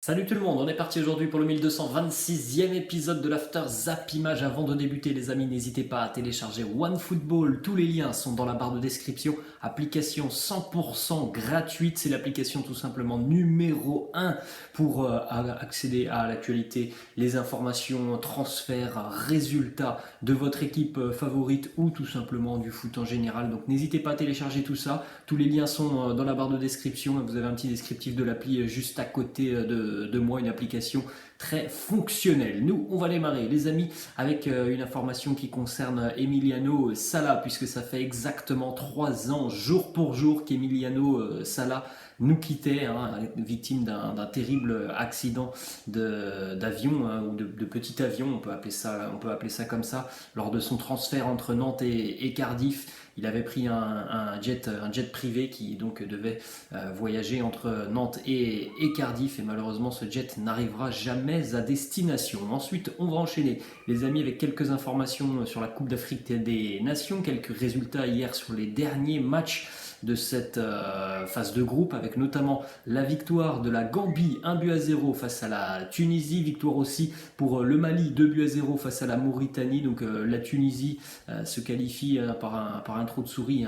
Salut tout le monde, on est parti aujourd'hui pour le 1226e épisode de l'After Zap Image. Avant de débuter les amis, n'hésitez pas à télécharger OneFootball, tous les liens sont dans la barre de description. Application 100% gratuite, c'est l'application tout simplement numéro 1 pour accéder à l'actualité, les informations, transferts, résultats de votre équipe favorite ou tout simplement du foot en général. Donc n'hésitez pas à télécharger tout ça, tous les liens sont dans la barre de description. Vous avez un petit descriptif de l'appli juste à côté de moi, une application très fonctionnelle. Nous, on va démarrer, les amis, avec une information qui concerne Emiliano Sala, puisque ça fait exactement 3 ans, jour pour jour, qu'Emiliano Sala nous quittait, victime d'un terrible accident d'avion, ou de petit avion, on peut appeler ça comme ça, lors de son transfert entre Nantes et Cardiff. Il avait pris un jet privé qui donc devait voyager entre Nantes et Cardiff, et malheureusement ce jet n'arrivera jamais à destination. Ensuite, on va enchaîner, les amis, avec quelques informations sur la Coupe d'Afrique des Nations, quelques résultats hier sur les derniers matchs de cette phase de groupe, avec notamment la victoire de la Gambie 1-0 face à la Tunisie, victoire aussi pour le Mali 2-0 face à la Mauritanie. Donc la Tunisie se qualifie par un trou de souris,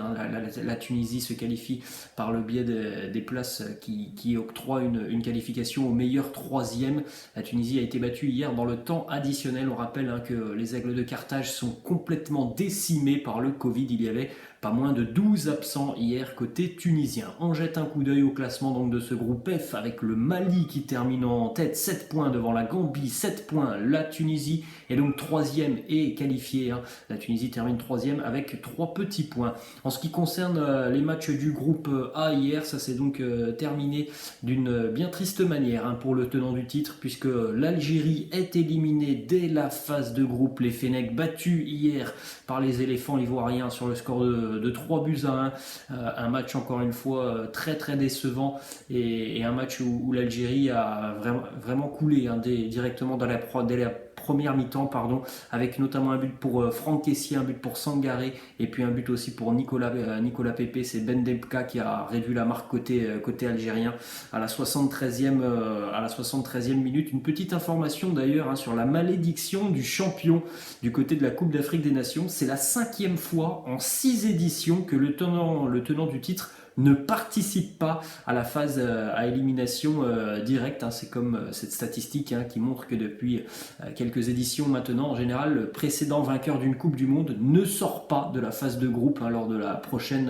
la Tunisie se qualifie par le biais des places qui octroient une qualification au meilleur troisième. La Tunisie a été battue hier dans le temps additionnel. On rappelle que les Aigles de Carthage sont complètement décimés par le Covid. Il y avait pas moins de 12 absents hier côté tunisien. On jette un coup d'œil au classement donc de ce groupe F, avec le Mali qui termine en tête, 7 points devant la Gambie, 7 points. La Tunisie est donc troisième et qualifiée. La Tunisie termine troisième avec 3 petits points. En ce qui concerne les matchs du groupe A hier, ça s'est donc terminé d'une bien triste manière pour le tenant du titre, puisque l'Algérie est éliminée dès la phase de groupe. Les Fennecs battus hier par les éléphants ivoiriens sur le score de 3-1. Un match encore une fois très très décevant, et un match où l'Algérie a vraiment coulé directement dès la première mi-temps, avec notamment un but pour Franck Kessié, un but pour Sangaré, et puis un but aussi pour Nicolas Pepe. C'est Ben Debka qui a réduit la marque côté algérien à la 73e minute. Une petite information d'ailleurs sur la malédiction du champion du côté de la Coupe d'Afrique des Nations. C'est la 5e fois en 6 éditions que le tenant du titre ne participe pas à la phase à élimination directe. C'est comme cette statistique qui montre que depuis quelques éditions maintenant, en général, le précédent vainqueur d'une Coupe du Monde ne sort pas de la phase de groupe lors de la prochaine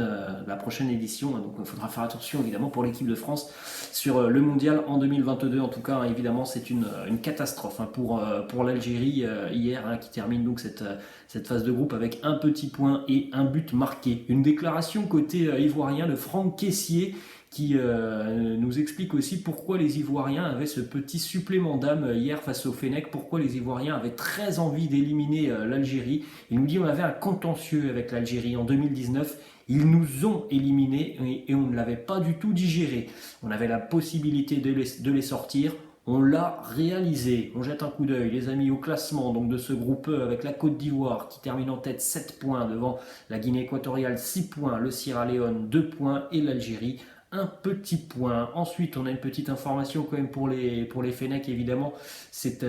édition. Donc il faudra faire attention évidemment pour l'équipe de France sur le mondial en 2022. En tout cas, évidemment, c'est une catastrophe pour l'Algérie hier, qui termine donc cette phase de groupe avec un petit point et un but marqué. Une déclaration côté ivoirien de Franck Kessié qui nous explique aussi pourquoi les Ivoiriens avaient ce petit supplément d'âme hier face aux Fennecs, pourquoi les Ivoiriens avaient très envie d'éliminer l'Algérie. Il nous dit on avait un contentieux avec l'Algérie en 2019. Ils nous ont éliminés et on ne l'avait pas du tout digéré. On avait la possibilité de les sortir. On l'a réalisé. On jette un coup d'œil, les amis, au classement donc de ce groupe E, avec la Côte d'Ivoire qui termine en tête 7 points devant la Guinée équatoriale 6 points, le Sierra Leone 2 points et l'Algérie un petit point. Ensuite, on a une petite information quand même pour les Fennecs, évidemment. C'est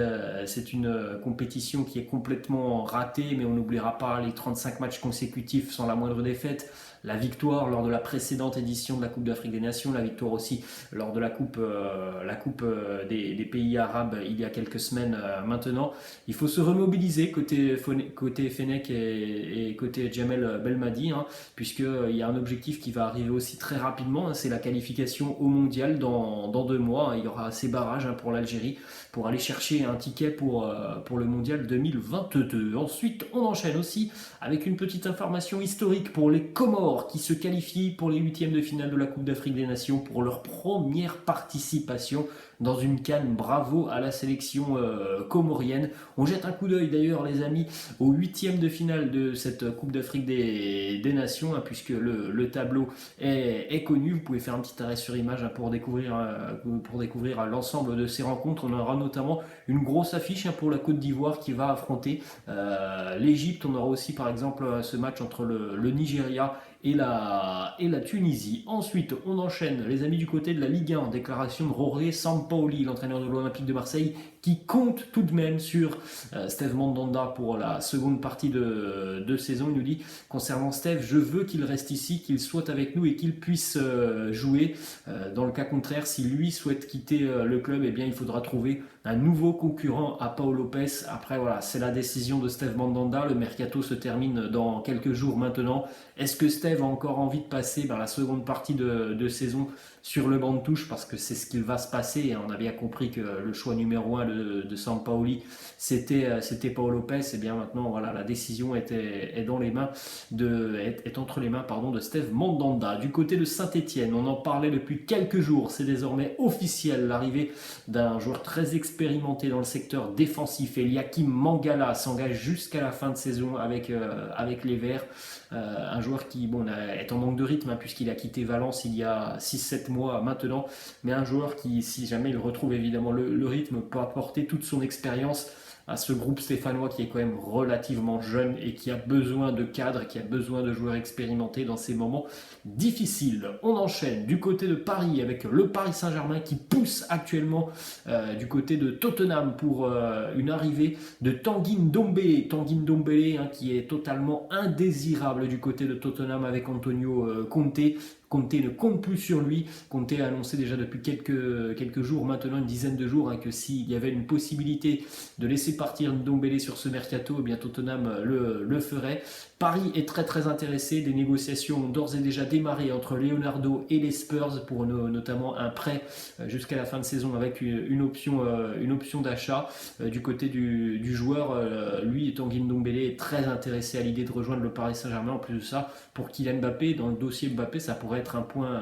une compétition qui est complètement ratée, mais on n'oubliera pas les 35 matchs consécutifs sans la moindre défaite. La victoire lors de la précédente édition de la Coupe d'Afrique des Nations, la victoire aussi lors de la coupe des pays arabes il y a quelques semaines maintenant. Il faut se remobiliser côté Fennec et côté Djamel Belmadi, puisqu'il y a un objectif qui va arriver aussi très rapidement, c'est la qualification au mondial dans 2 mois. Il y aura ces barrages pour l'Algérie pour aller chercher un ticket pour le mondial 2022. Ensuite, on enchaîne aussi avec une petite information historique pour les Comores qui se qualifient pour les 8e de finale de la Coupe d'Afrique des Nations pour leur première participation dans une CAN. Bravo à la sélection comorienne. On jette un coup d'œil d'ailleurs, les amis, aux 8e de finale de cette Coupe d'Afrique des Nations, puisque le tableau est connu. Vous pouvez faire un petit arrêt sur image pour découvrir l'ensemble de ces rencontres. On aura notamment une grosse affiche pour la Côte d'Ivoire qui va affronter l'Égypte. On aura aussi par exemple ce match entre le Nigeria et la Tunisie. Ensuite, on enchaîne, les amis, du côté de la Ligue 1. Déclaration de Jorge Sampaoli, l'entraîneur de l'Olympique de Marseille, qui compte tout de même sur Steve Mandanda pour la seconde partie de saison. Il nous dit, concernant Steve, je veux qu'il reste ici, qu'il soit avec nous et qu'il puisse jouer. Dans le cas contraire, si lui souhaite quitter le club, eh bien, il faudra trouver un nouveau concurrent à Pau Lopez. Après, voilà, c'est la décision de Steve Mandanda. Le mercato se termine dans quelques jours maintenant. Est-ce que Steve a encore envie de passer la seconde partie de saison sur le banc de touche, parce que c'est ce qu'il va se passer. On a bien compris que le choix numéro 1 de Sampaoli, c'était Pau Lopez. Et bien maintenant, voilà, la décision est entre les mains de Steve Mandanda. Du côté de Saint-Etienne, on en parlait depuis quelques jours. C'est désormais officiel, l'arrivée d'un joueur très expérimenté dans le secteur défensif. Eliakim Mangala s'engage jusqu'à la fin de saison avec les Verts. Un joueur qui est en manque de rythme, puisqu'il a quitté Valence il y a 6-7 mois maintenant, mais un joueur qui, si jamais il retrouve évidemment le rythme, peut apporter toute son expérience à ce groupe stéphanois qui est quand même relativement jeune et qui a besoin de cadres, qui a besoin de joueurs expérimentés dans ces moments difficiles. On enchaîne du côté de Paris avec le Paris Saint-Germain qui pousse actuellement du côté de Tottenham pour une arrivée de Tanguy Ndombele. Tanguy Ndombele qui est totalement indésirable du côté de Tottenham avec Antonio Conte. Conte ne compte plus sur lui. Conte a annoncé déjà depuis quelques jours, maintenant une dizaine de jours, que s'il y avait une possibilité de laisser partir Ndombele sur ce mercato, eh bien Tottenham le ferait. Paris est très très intéressé. Des négociations ont d'ores et déjà démarré entre Leonardo et les Spurs pour notamment un prêt jusqu'à la fin de saison avec une option d'achat. Du côté du joueur, lui, Tanguy Ndombele est très intéressé à l'idée de rejoindre le Paris Saint-Germain. En plus de ça, pour Kylian Mbappé, dans le dossier Mbappé, ça pourrait être un point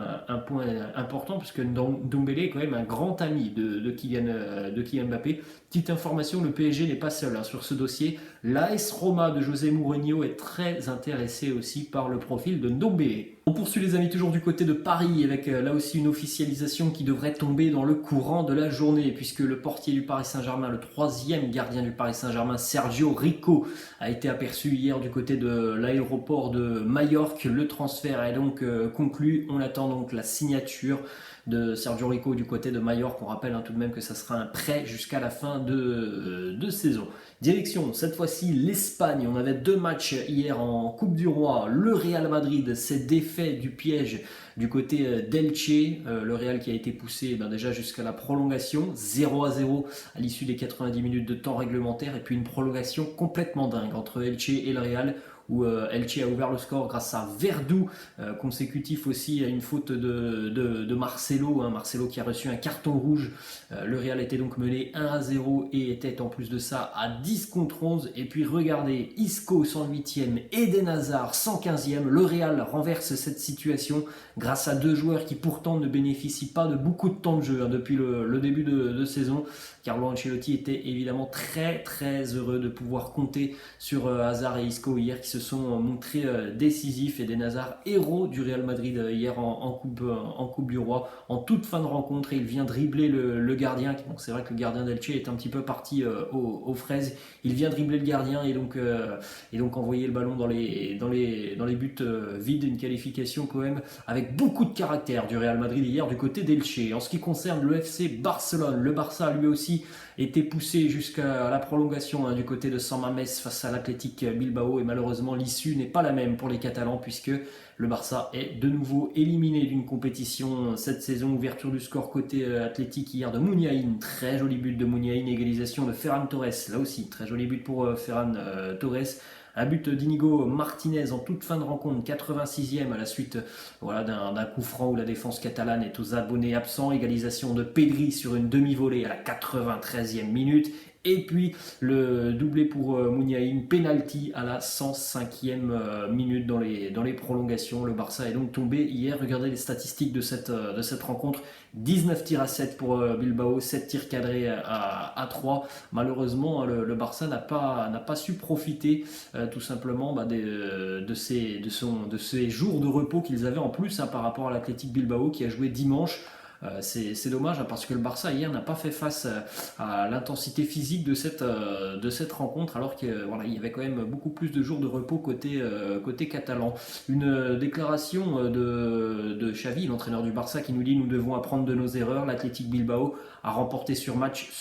important, puisque Ndombele est quand même un grand ami de Kylian Mbappé. Petite information, le PSG n'est pas seul sur ce dossier. L'AS Roma de José Mourinho est très intéressé aussi par le profil de Ndombele. On poursuit les amis toujours du côté de Paris avec là aussi une officialisation qui devrait tomber dans le courant de la journée, puisque le portier du Paris Saint-Germain, le troisième gardien du Paris Saint-Germain, Sergio Rico, a été aperçu hier du côté de l'aéroport de Majorque. Le transfert est donc conclu. On attend donc la signature de Sergio Rico du côté de Majorque. On rappelle tout de même que ça sera un prêt jusqu'à la fin de saison. Direction, cette fois-ci, l'Espagne. On avait 2 matchs hier en Coupe du Roi. Le Real Madrid s'est défait du piège du côté d'Elche. Le Real qui a été poussé déjà jusqu'à la prolongation. 0-0 à l'issue des 90 minutes de temps réglementaire. Et puis une prolongation complètement dingue entre Elche et le Real, où Elche a ouvert le score grâce à Verdú, consécutif aussi à une faute de Marcelo, Marcelo qui a reçu un carton rouge. Le Real était donc mené 1-0 et était en plus de ça à 10 contre 11. Et puis regardez, Isco 108e, Eden Hazard 115e. Le Real renverse cette situation grâce à 2 joueurs qui pourtant ne bénéficient pas de beaucoup de temps de jeu depuis le début de saison. Carlo Ancelotti était évidemment très très heureux de pouvoir compter sur Hazard et Isco hier, qui se sont montrés décisifs. Eden Hazard, héros du Real Madrid hier en coupe du Roi, en toute fin de rencontre, et il vient dribbler le gardien. Donc c'est vrai que le gardien d'Elche est un petit peu parti aux fraises. Il vient dribbler le gardien et donc envoyer le ballon dans les buts vides. Une qualification quand même avec beaucoup de caractère du Real Madrid hier du côté d'Elche. En ce qui concerne le FC Barcelone, le Barça lui aussi été poussé jusqu'à la prolongation du côté de San Mamés face à l'Athletic Bilbao, et malheureusement l'issue n'est pas la même pour les Catalans, puisque le Barça est de nouveau éliminé d'une compétition cette saison. Ouverture du score côté Athletic hier de Muniain, très joli but de Muniain, égalisation de Ferran Torres, là aussi très joli but pour Ferran Torres. Un but d'Inigo Martinez en toute fin de rencontre, 86e, à la suite d'un coup franc où la défense catalane est aux abonnés absents. Égalisation de Pedri sur une demi-volée à la 93e minute. Et puis le doublé pour Muniain, penalty à la 105e minute dans les prolongations. Le Barça est donc tombé hier. Regardez les statistiques de cette rencontre. 19 tirs à 7 pour Bilbao, 7 tirs cadrés à 3. Malheureusement, le Barça n'a pas su profiter tout simplement de ces jours de repos qu'ils avaient en plus par rapport à l'Athletic Bilbao qui a joué dimanche. C'est dommage parce que le Barça hier n'a pas fait face à l'intensité physique de cette rencontre, alors qu'il voilà, y avait quand même beaucoup plus de jours de repos côté catalan. Une déclaration de Xavi, l'entraîneur du Barça, qui nous dit: nous devons apprendre de nos erreurs. L'Athletic Bilbao a remporté ce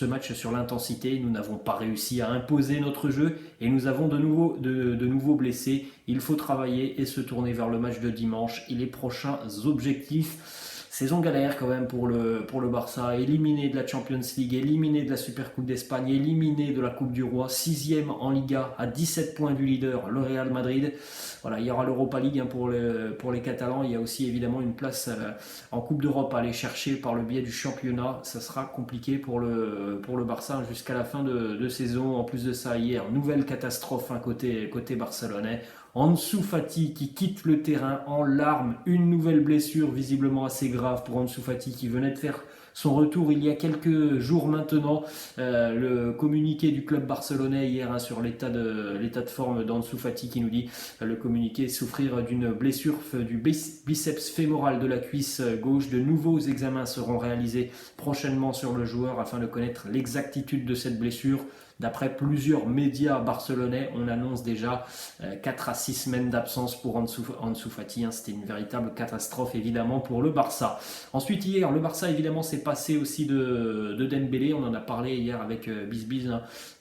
match sur l'intensité. Nous n'avons pas réussi à imposer notre jeu et nous avons de nouveaux blessés. Il faut travailler et se tourner vers le match de dimanche et les prochains objectifs. Saison galère quand même pour le Barça, éliminé de la Champions League, éliminé de la Super Coupe d'Espagne, éliminé de la Coupe du Roi, 6e en Liga à 17 points du leader, le Real Madrid. Voilà, il y aura l'Europa League pour les Catalans, il y a aussi évidemment une place en Coupe d'Europe à aller chercher par le biais du championnat. Ça sera compliqué pour le Barça jusqu'à la fin de saison. En plus de ça, hier, nouvelle catastrophe côté barcelonais. Ansu Fati qui quitte le terrain en larmes, une nouvelle blessure visiblement assez grave pour Ansu Fati qui venait de faire son retour il y a quelques jours maintenant. Le communiqué du club barcelonais hier sur l'état de forme d'Ansu Fati qui nous dit le communiqué souffrir d'une blessure du biceps fémoral de la cuisse gauche. De nouveaux examens seront réalisés prochainement sur le joueur afin de connaître l'exactitude de cette blessure. D'après plusieurs médias barcelonais, on annonce déjà 4 à 6 semaines d'absence pour Ansu Fati. C'était une véritable catastrophe évidemment pour le Barça. Ensuite hier, le Barça évidemment s'est passé aussi de Dembélé. On en a parlé hier avec Bizbiz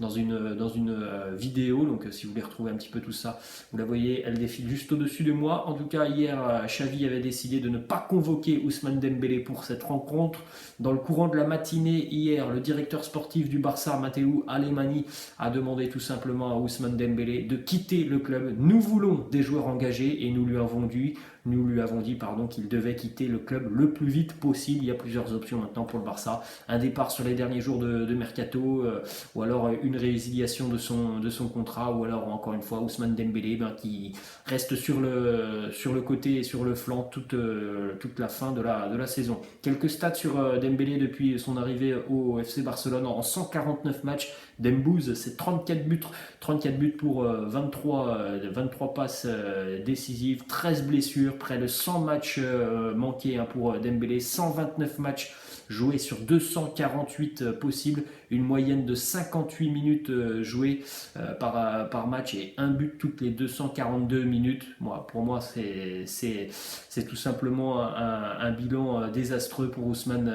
dans une vidéo. Donc si vous voulez retrouver un petit peu tout ça, vous la voyez, elle défile juste au-dessus de moi. En tout cas hier, Xavi avait décidé de ne pas convoquer Ousmane Dembélé pour cette rencontre. Dans le courant de la matinée hier, le directeur sportif du Barça, Mateu Alemany, a demandé tout simplement à Ousmane Dembélé de quitter le club. Nous voulons des joueurs engagés et nous lui avons dit qu'il devait quitter le club le plus vite possible. Il y a plusieurs options maintenant pour le Barça. Un départ sur les derniers jours de mercato, ou alors une résiliation de son contrat, ou alors encore une fois Ousmane Dembélé qui reste sur le côté et sur le flanc toute la fin de la saison. Quelques stats sur Dembélé depuis son arrivée au FC Barcelone. En 149 matchs, Dembouz, c'est 34 buts pour 23 passes décisives, 13 blessures, près de 100 matchs manqués pour Dembélé, 129 matchs joués sur 248 possibles, une moyenne de 58 minutes jouées par match et un but toutes les 242 minutes. Pour moi, c'est tout simplement un bilan désastreux pour Ousmane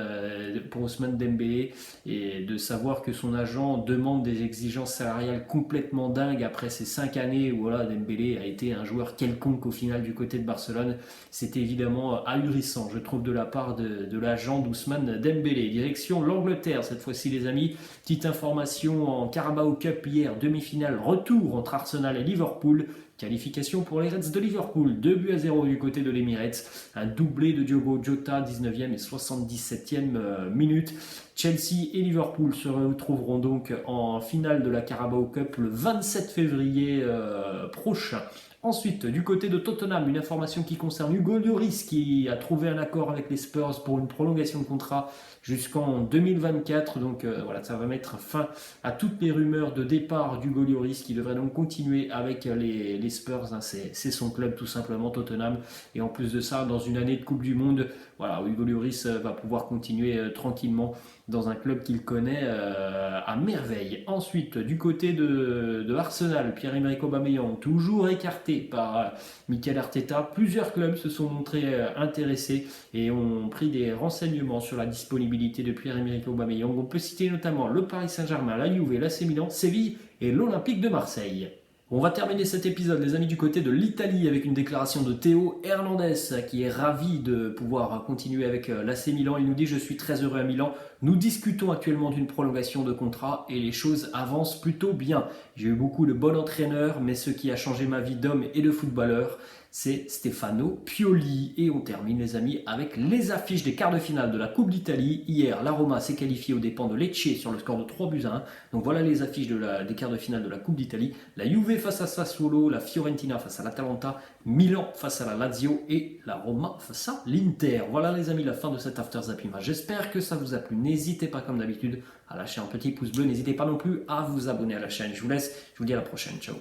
Dembélé, et de savoir que son agent demande des exigences salariales complètement dingues après ces 5 années où Dembélé a été un joueur quelconque au final du côté de Barcelone. C'était évidemment ahurissant, je trouve, de la part de l'agent d'Ousmane Dembélé. Direction l'Angleterre cette fois-ci les amis. Petite information en Carabao Cup hier, demi-finale retour entre Arsenal et Liverpool. Qualification pour les Reds de Liverpool, 2-0 du côté de l'Emirates, un doublé de Diogo Jota, 19e et 77e minute. Chelsea et Liverpool se retrouveront donc en finale de la Carabao Cup le 27 février prochain. Ensuite, du côté de Tottenham, une information qui concerne Hugo Lloris qui a trouvé un accord avec les Spurs pour une prolongation de contrat jusqu'en 2024. Donc ça va mettre fin à toutes les rumeurs de départ d'Hugo Lloris qui devrait donc continuer avec les Spurs. C'est son club tout simplement, Tottenham. Et en plus de ça, dans une année de Coupe du Monde, Hugo Lloris va pouvoir continuer tranquillement dans un club qu'il connaît à merveille. Ensuite, du côté de Arsenal, Pierre-Emerick Aubameyang, toujours écarté par Mikel Arteta. Plusieurs clubs se sont montrés intéressés et ont pris des renseignements sur la disponibilité de Pierre-Emerick Aubameyang. On peut citer notamment le Paris Saint-Germain, la Juve, l'AC Milan, Séville et l'Olympique de Marseille. On va terminer cet épisode, les amis, du côté de l'Italie avec une déclaration de Théo Hernandez qui est ravi de pouvoir continuer avec l'AC Milan. Il nous dit: je suis très heureux à Milan. Nous discutons actuellement d'une prolongation de contrat et les choses avancent plutôt bien. J'ai eu beaucoup de bons entraîneurs, mais ce qui a changé ma vie d'homme et de footballeur, c'est Stefano Pioli. Et on termine, les amis, avec les affiches des quarts de finale de la Coupe d'Italie. Hier, la Roma s'est qualifiée aux dépens de Lecce sur le score de 3-1. Donc voilà les affiches des quarts de finale de la Coupe d'Italie. La Juve face à Sassuolo, la Fiorentina face à l'Atalanta, Milan face à la Lazio et la Roma face à l'Inter. Voilà les amis, la fin de cet After Zapima. J'espère que ça vous a plu. N'hésitez pas comme d'habitude à lâcher un petit pouce bleu. N'hésitez pas non plus à vous abonner à la chaîne. Je vous laisse, je vous dis à la prochaine. Ciao.